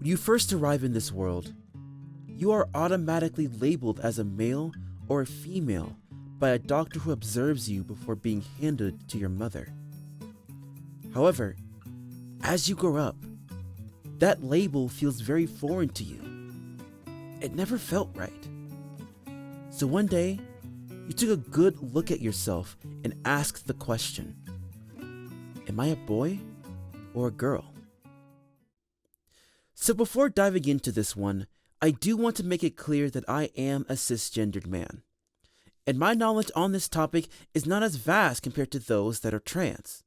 you first arrive in this world, you are automatically labeled as a male or a female by a doctor who observes you before being handed to your mother. However, as you grow up, that label feels very foreign to you. It never felt right. So one day, you took a good look at yourself and asked the question, am I a boy or a girl? So before diving into this one, I do want to make it clear that I am a cisgendered man, and my knowledge on this topic is not as vast compared to those that are trans.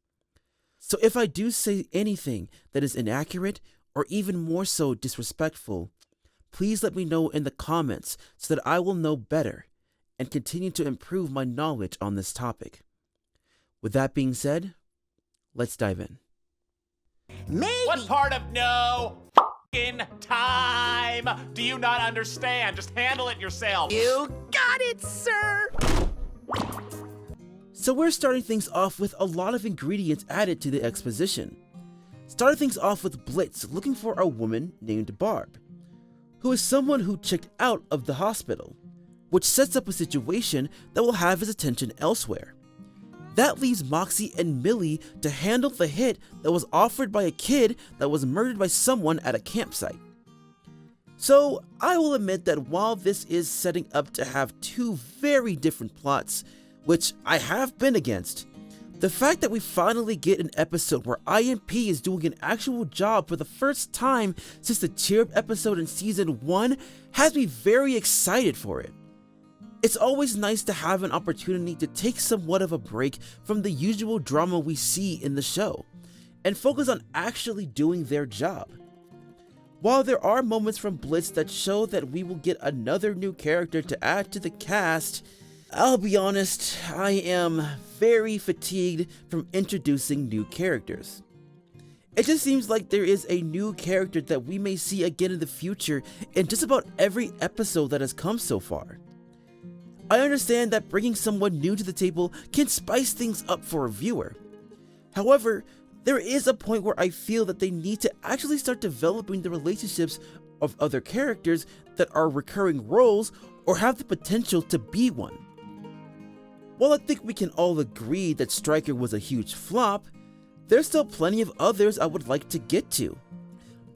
So if I do say anything that is inaccurate or even more so disrespectful, please let me know in the comments so that I will know better and continue to improve my knowledge on this topic. With that being said, let's dive in. Maybe. What part of no f***ing time do you not understand? Just handle it yourself. You got it, sir. So we're starting things off with a lot of ingredients added to the exposition. Starting things off with Blitz looking for a woman named Barb, who is someone who checked out of the hospital, which sets up a situation that will have his attention elsewhere. That leaves Moxxie and Millie to handle the hit that was offered by a kid that was murdered by someone at a campsite. So I will admit that while this is setting up to have two very different plots, which I have been against, the fact that we finally get an episode where IMP is doing an actual job for the first time since the Cheer-Up episode in season 1 has me very excited for it. It's always nice to have an opportunity to take somewhat of a break from the usual drama we see in the show, and focus on actually doing their job. While there are moments from Blitz that show that we will get another new character to add to the cast, I'll be honest, I am very fatigued from introducing new characters. It just seems like there is a new character that we may see again in the future in just about every episode that has come so far. I understand that bringing someone new to the table can spice things up for a viewer. However, there is a point where I feel that they need to actually start developing the relationships of other characters that are recurring roles or have the potential to be one. While I think we can all agree that Stryker was a huge flop, there's still plenty of others I would like to get to.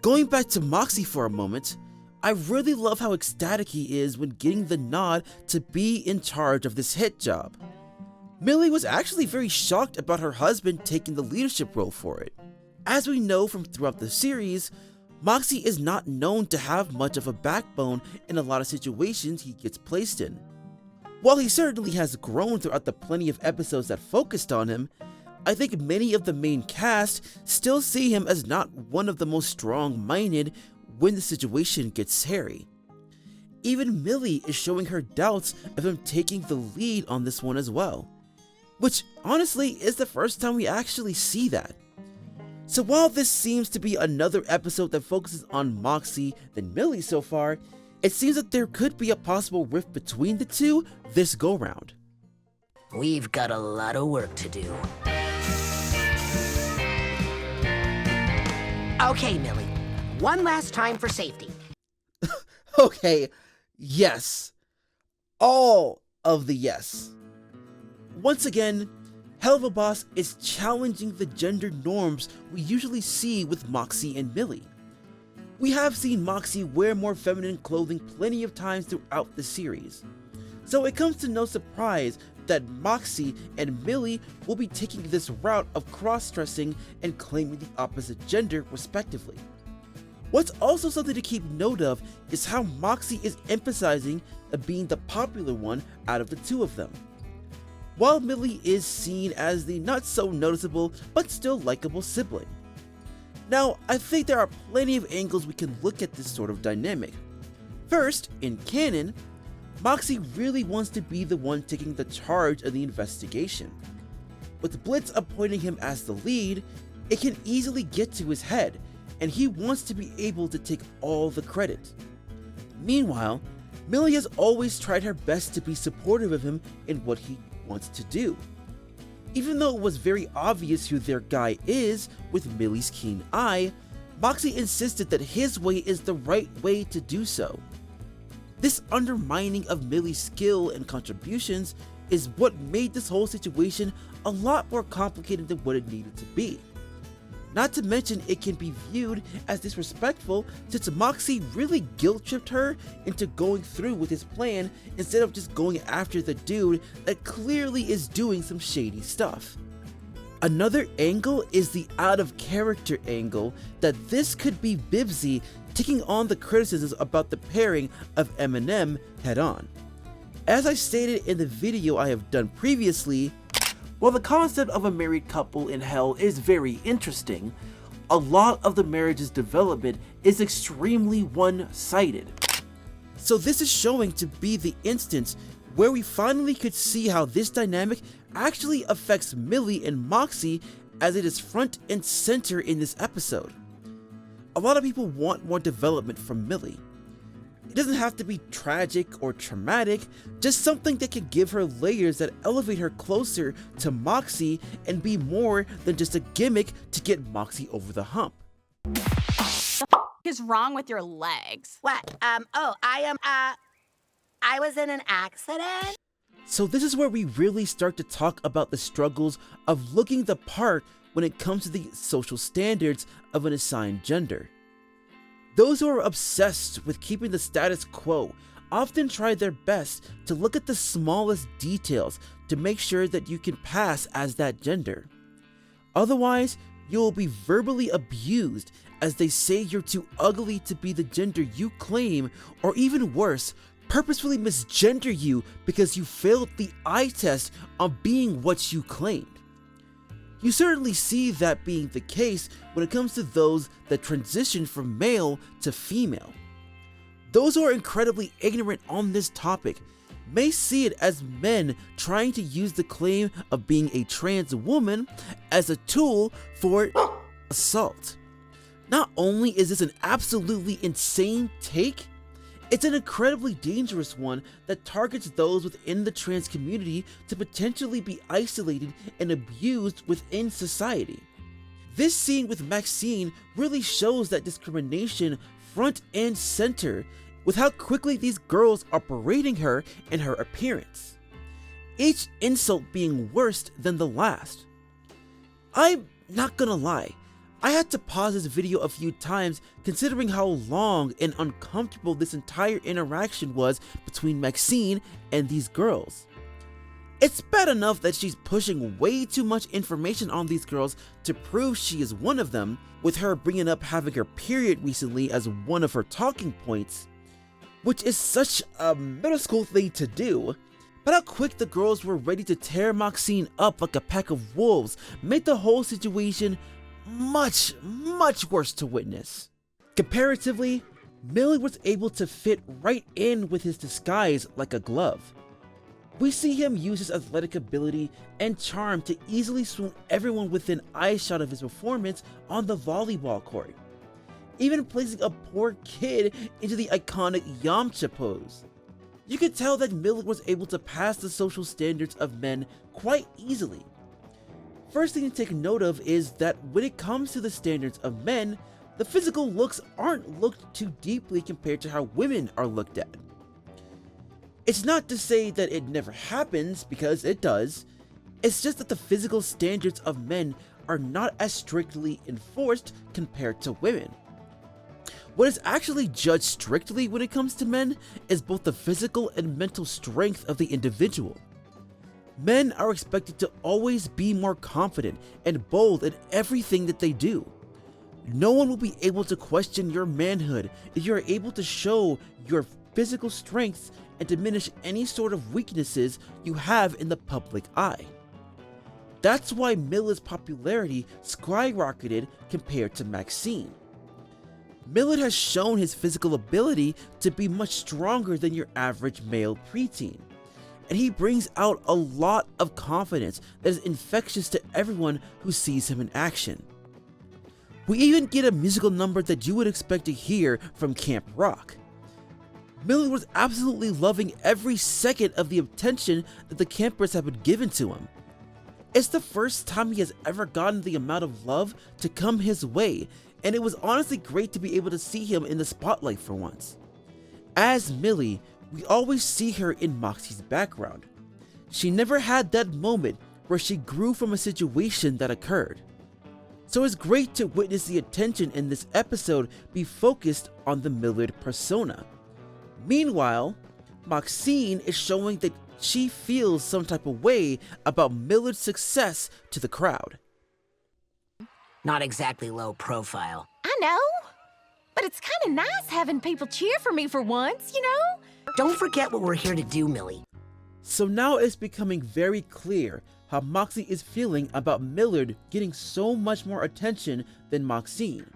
Going back to Moxxie for a moment, I really love how ecstatic he is when getting the nod to be in charge of this hit job. Millie was actually very shocked about her husband taking the leadership role for it. As we know from throughout the series, Moxxie is not known to have much of a backbone in a lot of situations he gets placed in. While he certainly has grown throughout the plenty of episodes that focused on him, I think many of the main cast still see him as not one of the most strong-minded when the situation gets hairy. Even Millie is showing her doubts of him taking the lead on this one as well, which honestly is the first time we actually see that. So while this seems to be another episode that focuses on Moxxie than Millie so far, it seems that there could be a possible rift between the two this go-round. We've got a lot of work to do. Okay, Millie. One last time for safety. Okay, yes. All of the yes. Once again, Helluva Boss is challenging the gender norms we usually see with Moxxie and Millie. We have seen Moxxie wear more feminine clothing plenty of times throughout the series, so it comes to no surprise that Moxxie and Millie will be taking this route of cross-dressing and claiming the opposite gender respectively. What's also something to keep note of is how Moxxie is emphasizing being the popular one out of the two of them, while Millie is seen as the not so noticeable but still likable sibling. Now, I think there are plenty of angles we can look at this sort of dynamic. First, in canon, Moxxie really wants to be the one taking the charge of the investigation. With Blitz appointing him as the lead, it can easily get to his head, and he wants to be able to take all the credit. Meanwhile, Millie has always tried her best to be supportive of him in what he wants to do. Even though it was very obvious who their guy is with Millie's keen eye, Moxxie insisted that his way is the right way to do so. This undermining of Millie's skill and contributions is what made this whole situation a lot more complicated than what it needed to be. Not to mention, it can be viewed as disrespectful since Moxxie really guilt-tripped her into going through with his plan instead of just going after the dude that clearly is doing some shady stuff. Another angle is the out-of-character angle that this could be Bibsy taking on the criticisms about the pairing of Eminem head-on. As I stated in the video I have done previously, while the concept of a married couple in hell is very interesting, a lot of the marriage's development is extremely one-sided. So this is showing to be the instance where we finally could see how this dynamic actually affects Millie and Moxxie, as it is front and center in this episode. A lot of people want more development from Millie. It doesn't have to be tragic or traumatic, just something that can give her layers that elevate her closer to Moxxie and be more than just a gimmick to get Moxxie over the hump. Is wrong with your legs? What? I was in an accident? So this is where we really start to talk about the struggles of looking the part when it comes to the social standards of an assigned gender. Those who are obsessed with keeping the status quo often try their best to look at the smallest details to make sure that you can pass as that gender. Otherwise, you will be verbally abused as they say you're too ugly to be the gender you claim, or even worse, purposefully misgender you because you failed the eye test on being what you claimed. You certainly see that being the case when it comes to those that transition from male to female. Those who are incredibly ignorant on this topic may see it as men trying to use the claim of being a trans woman as a tool for assault. Not only is this an absolutely insane take, it's an incredibly dangerous one that targets those within the trans community to potentially be isolated and abused within society. This scene with Moxxine really shows that discrimination front and center with how quickly these girls are berating her and her appearance, each insult being worse than the last. I'm not gonna lie, I had to pause this video a few times considering how long and uncomfortable this entire interaction was between Moxxine and these girls. It's bad enough that she's pushing way too much information on these girls to prove she is one of them, with her bringing up having her period recently as one of her talking points, which is such a middle school thing to do. But how quick the girls were ready to tear Moxxine up like a pack of wolves made the whole situation much worse to witness. Comparatively, Millie was able to fit right in with his disguise like a glove. We see him use his athletic ability and charm to easily swoon everyone within eyeshot of his performance on the volleyball court, even placing a poor kid into the iconic Yamcha pose. You could tell that Millerd was able to pass the social standards of men quite easily. First thing to take note of is that when it comes to the standards of men, the physical looks aren't looked too deeply compared to how women are looked at. It's not to say that it never happens, because it does. It's just that the physical standards of men are not as strictly enforced compared to women. What is actually judged strictly when it comes to men is both the physical and mental strength of the individual. Men are expected to always be more confident and bold in everything that they do. No one will be able to question your manhood if you are able to show your physical strengths and diminish any sort of weaknesses you have in the public eye. That's why Miller's popularity skyrocketed compared to Moxxine. Millerd has shown his physical ability to be much stronger than your average male preteen, and he brings out a lot of confidence that is infectious to everyone who sees him in action. We even get a musical number that you would expect to hear from Camp Rock. Millerd was absolutely loving every second of the attention that the campers have been given to him. It's the first time he has ever gotten the amount of love to come his way, and it was honestly great to be able to see him in the spotlight for once. As Millie, we always see her in Moxxie's background. She never had that moment where she grew from a situation that occurred. So it's great to witness the attention in this episode be focused on the Millerd persona. Meanwhile, Moxxine is showing that she feels some type of way about Millard's success to the crowd. Not exactly low profile. I know, but it's kind of nice having people cheer for me for once, you know? Don't forget what we're here to do, Millie. So now it's becoming very clear how Moxxie is feeling about Millerd getting so much more attention than Moxxine.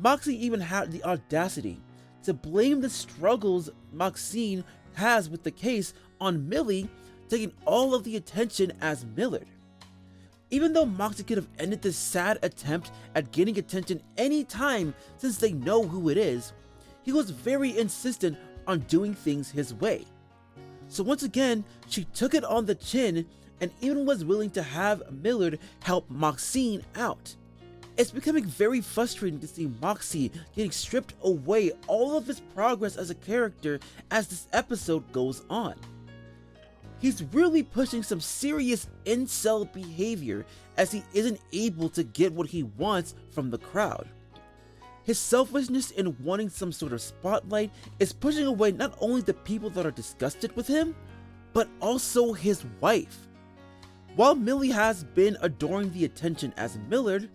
Moxxie even had the audacity to blame the struggles Moxxine has with the case on Millie taking all of the attention as Millerd. Even though Moxxie could have ended this sad attempt at getting attention any time since they know who it is, he was very insistent on doing things his way. So once again, she took it on the chin and even was willing to have Millerd help Moxxine out. It's becoming very frustrating to see Moxxie getting stripped away all of his progress as a character as this episode goes on. He's really pushing some serious incel behavior as he isn't able to get what he wants from the crowd. His selfishness in wanting some sort of spotlight is pushing away not only the people that are disgusted with him, but also his wife. While Millie has been adoring the attention as Millerd,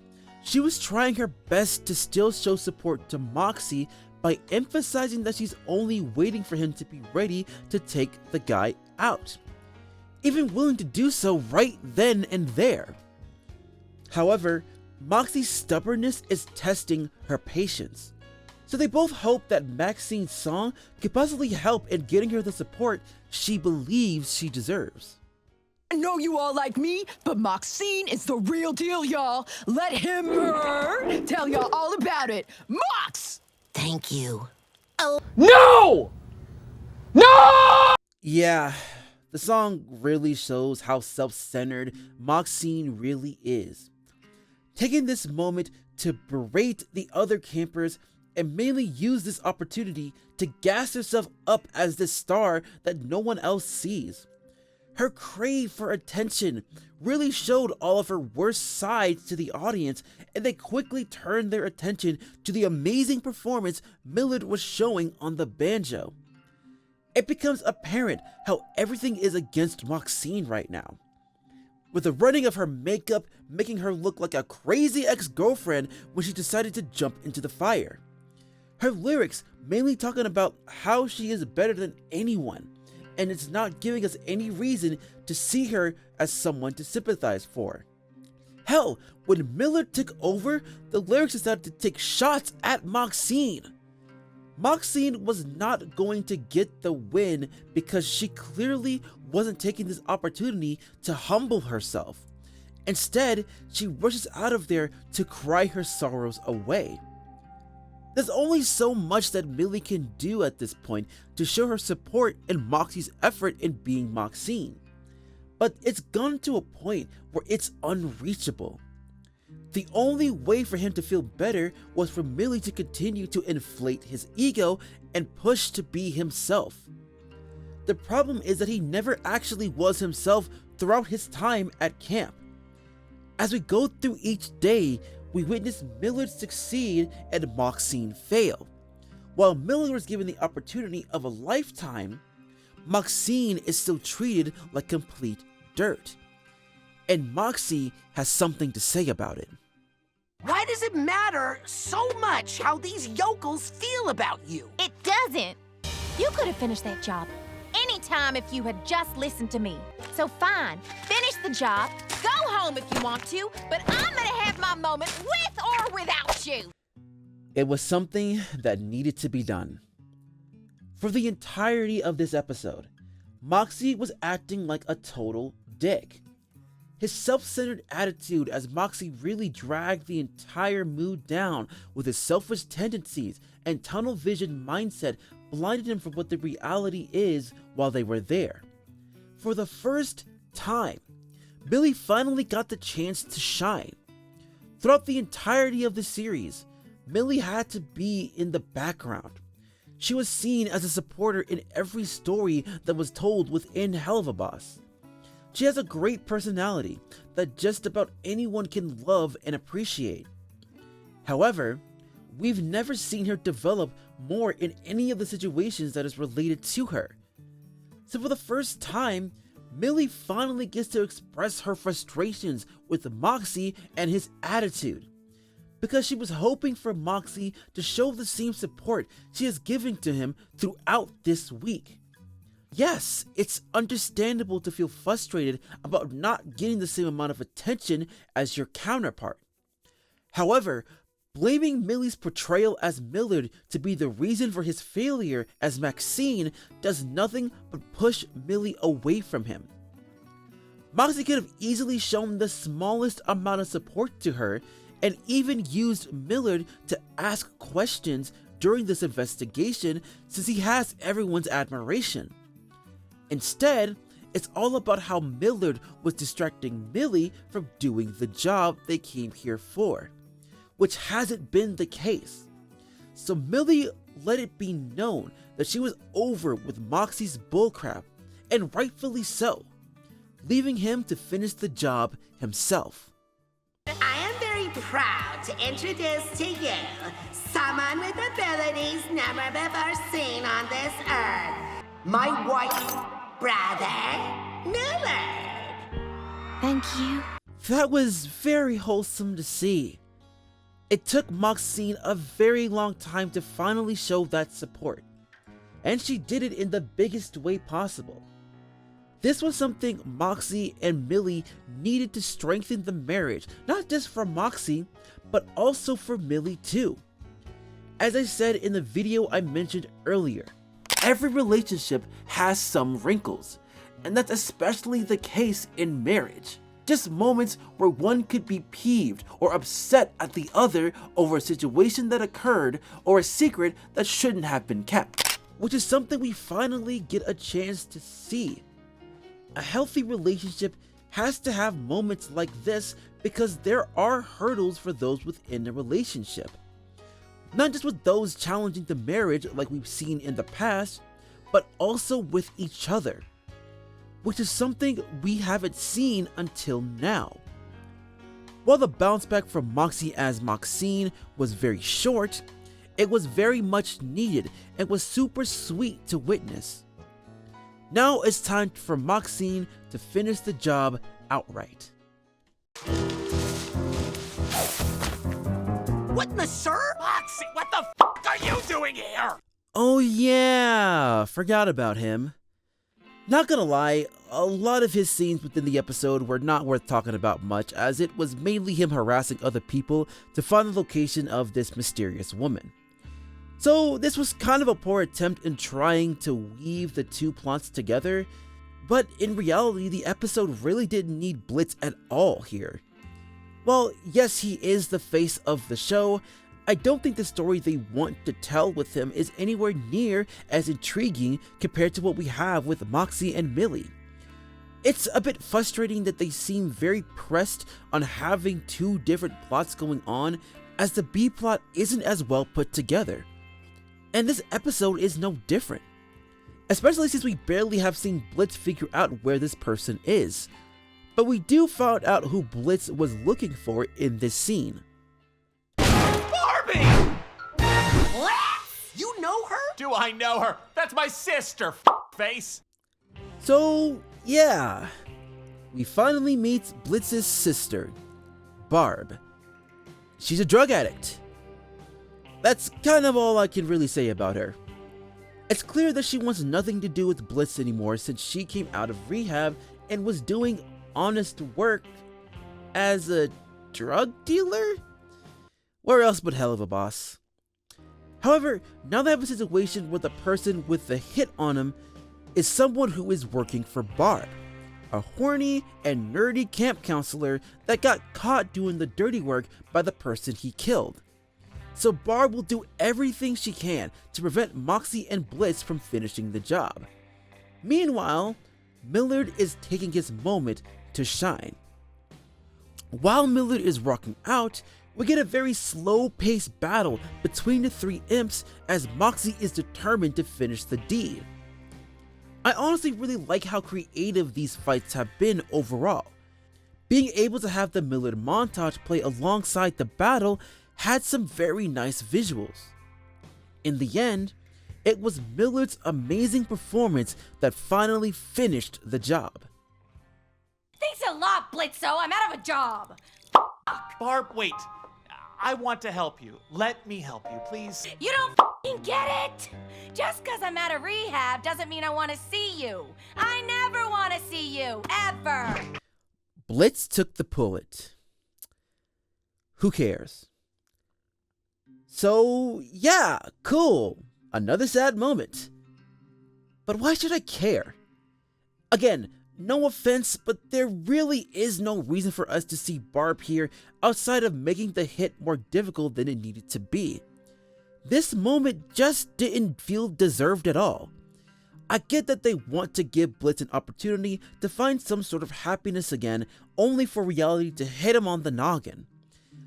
she was trying her best to still show support to Moxxie by emphasizing that she's only waiting for him to be ready to take the guy out, even willing to do so right then and there. However, Moxxie's stubbornness is testing her patience, so they both hope that Moxxine's song could possibly help in getting her the support she believes she deserves. I know you all like me, but Moxxine is the real deal, y'all. Let him tell y'all all about it. Mox! Thank you. No! No! Yeah, the song really shows how self-centered Moxxine really is. Taking this moment to berate the other campers and mainly use this opportunity to gas herself up as the star that no one else sees. Her crave for attention really showed all of her worst sides to the audience, and they quickly turned their attention to the amazing performance Millerd was showing on the banjo. It becomes apparent how everything is against Moxxine right now, with the running of her makeup making her look like a crazy ex-girlfriend when she decided to jump into the fire. Her lyrics mainly talking about how she is better than anyone, and it's not giving us any reason to see her as someone to sympathize for. Hell, when Millerd took over, the lyrics decided to take shots at Moxxine. Moxxine was not going to get the win because she clearly wasn't taking this opportunity to humble herself. Instead, she rushes out of there to cry her sorrows away. There's only so much that Millie can do at this point to show her support in Moxxie's effort in being Moxxine, but it's gone to a point where it's unreachable. The only way for him to feel better was for Millie to continue to inflate his ego and push to be himself. The problem is that he never actually was himself throughout his time at camp. As we go through each day, we witness Millerd succeed and Moxxine fail. While Millerd was given the opportunity of a lifetime, Moxxine is still treated like complete dirt. And Moxxie has something to say about it. Why does it matter so much how these yokels feel about you? It doesn't. You could have finished that job anytime if you had just listened to me. So fine, finish the job, go home if you want to, but I'm gonna have my moment with or without you. It was something that needed to be done. For the entirety of this episode, Moxxie was acting like a total dick. His self-centered attitude as Moxxie really dragged the entire mood down with his selfish tendencies and tunnel vision mindset blinded him from what the reality is while they were there. For the first time, Millie finally got the chance to shine. Throughout the entirety of the series, Millie had to be in the background. She was seen as a supporter in every story that was told within Helluva Boss. She has a great personality that just about anyone can love and appreciate. However, we've never seen her develop more in any of the situations that is related to her. So for the first time, Millie finally gets to express her frustrations with Moxxie and his attitude, because she was hoping for Moxxie to show the same support she is giving to him throughout this week. Yes, it's understandable to feel frustrated about not getting the same amount of attention as your counterpart. However, blaming Millie's portrayal as Millerd to be the reason for his failure as Moxxine does nothing but push Millie away from him. Moxxie could have easily shown the smallest amount of support to her and even used Millerd to ask questions during this investigation, since he has everyone's admiration. Instead, it's all about how Millerd was distracting Millie from doing the job they came here for, which hasn't been the case. So Millie let it be known that she was over with Moxxie's bullcrap, and rightfully so, leaving him to finish the job himself. I am very proud to introduce to you someone with abilities never before seen on this earth. My white brother, Millerd. Thank you. That was very wholesome to see. It took Moxxine a very long time to finally show that support, and she did it in the biggest way possible. This was something Moxxie and Millie needed to strengthen the marriage, not just for Moxxie, but also for Millie too. As I said in the video I mentioned earlier, every relationship has some wrinkles, and that's especially the case in marriage. Just moments where one could be peeved or upset at the other over a situation that occurred or a secret that shouldn't have been kept, which is something we finally get a chance to see. A healthy relationship has to have moments like this because there are hurdles for those within a relationship. Not just with those challenging the marriage like we've seen in the past, but also with each other, which is something we haven't seen until now. While the bounce back from Moxxie as Moxxine was very short, it was very much needed and was super sweet to witness. Now it's time for Moxxine to finish the job outright. What in the sir? Moxxie, what the are you doing here? Oh yeah, forgot about him. Not gonna lie, a lot of his scenes within the episode were not worth talking about much, as it was mainly him harassing other people to find the location of this mysterious woman. So this was kind of a poor attempt in trying to weave the two plots together, but in reality the episode really didn't need Blitz at all here. While yes, he is the face of the show, I don't think the story they want to tell with him is anywhere near as intriguing compared to what we have with Moxxie and Millie. It's a bit frustrating that they seem very pressed on having two different plots going on, as the B plot isn't as well put together. And this episode is no different, especially since we barely have seen Blitz figure out where this person is. But we do find out who Blitz was looking for in this scene. Barbie! What? You know her? Do I know her? That's my sister, face. So yeah, we finally meet Blitz's sister, Barb. She's a drug addict. That's kind of all I can really say about her. It's clear that she wants nothing to do with Blitz anymore since she came out of rehab and was doing honest work as a drug dealer? Where else but Helluva Boss? However, now they have a situation where the person with the hit on him is someone who is working for Barb, a horny and nerdy camp counselor that got caught doing the dirty work by the person he killed. So Barb will do everything she can to prevent Moxxie and Blitz from finishing the job. Meanwhile, Millerd is taking his moment to shine. While Millerd is rocking out, we get a very slow-paced battle between the three imps as Moxxie is determined to finish the deed. I honestly really like how creative these fights have been overall. Being able to have the Millerd montage play alongside the battle had some very nice visuals. In the end, it was Millard's amazing performance that finally finished the job. Thanks a lot, Blitzo. I'm out of a job. Barb, wait. I want to help you. Let me help you, please. You don't f***ing get it. Just because I'm out of rehab doesn't mean I want to see you. I never want to see you, ever. Blitz took the bullet. Who cares? So, yeah, cool. Another sad moment. But why should I care? Again, no offense, but there really is no reason for us to see Barb here outside of making the hit more difficult than it needed to be. This moment just didn't feel deserved at all. I get that they want to give Blitz an opportunity to find some sort of happiness again, only for reality to hit him on the noggin.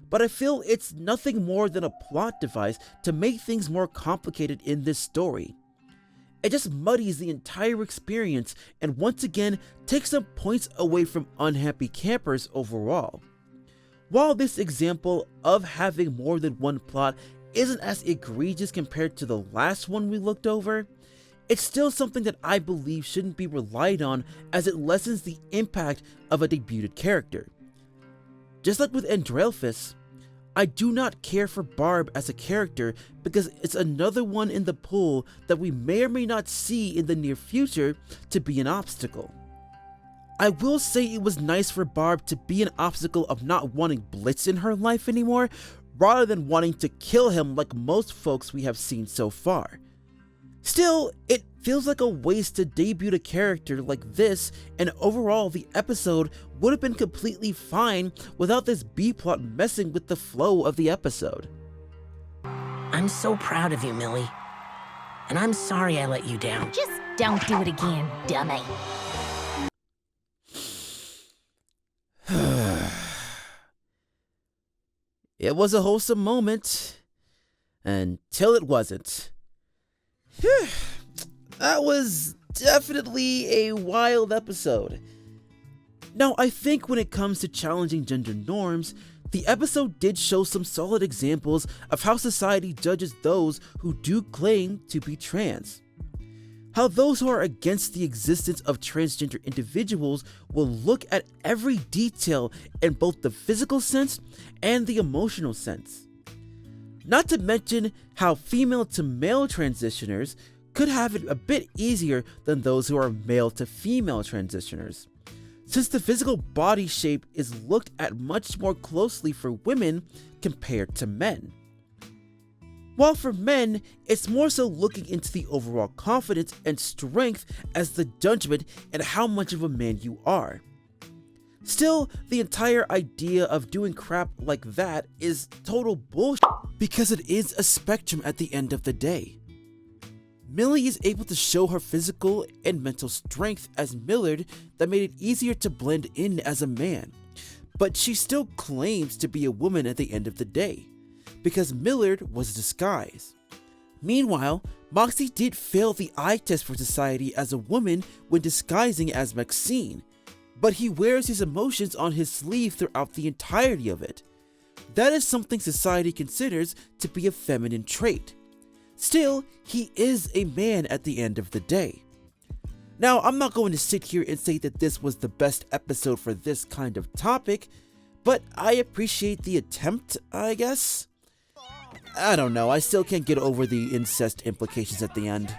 But I feel it's nothing more than a plot device to make things more complicated in this story. It just muddies the entire experience and once again takes some points away from unhappy campers overall. While this example of having more than one plot isn't as egregious compared to the last one we looked over, it's still something that I believe shouldn't be relied on as it lessens the impact of a debuted character. Just like with Andraelphus, I do not care for Barb as a character because it's another one in the pool that we may or may not see in the near future to be an obstacle. I will say it was nice for Barb to be an obstacle of not wanting Blitz in her life anymore, rather than wanting to kill him like most folks we have seen so far. Still, it feels like a waste to debut a character like this, and overall the episode would have been completely fine without this B-plot messing with the flow of the episode. I'm so proud of you, Millie. And I'm sorry I let you down. Just don't do it again, dummy. It was a wholesome moment, until it wasn't. That was definitely a wild episode. Now, I think when it comes to challenging gender norms, the episode did show some solid examples of how society judges those who do claim to be trans. How those who are against the existence of transgender individuals will look at every detail in both the physical sense and the emotional sense. Not to mention how female to male transitioners could have it a bit easier than those who are male to female transitioners, since the physical body shape is looked at much more closely for women compared to men. While for men, it's more so looking into the overall confidence and strength as the judgment and how much of a man you are. Still, the entire idea of doing crap like that is total bullshit because it is a spectrum at the end of the day. Millie is able to show her physical and mental strength as Millerd that made it easier to blend in as a man, but she still claims to be a woman at the end of the day, because Millerd was a disguise. Meanwhile, Moxxie did fail the eye test for society as a woman when disguising as Moxxine, but he wears his emotions on his sleeve throughout the entirety of it. That is something society considers to be a feminine trait. Still, he is a man at the end of the day. Now, I'm not going to sit here and say that this was the best episode for this kind of topic, but I appreciate the attempt, I guess. I don't know, I still can't get over the incest implications at the end.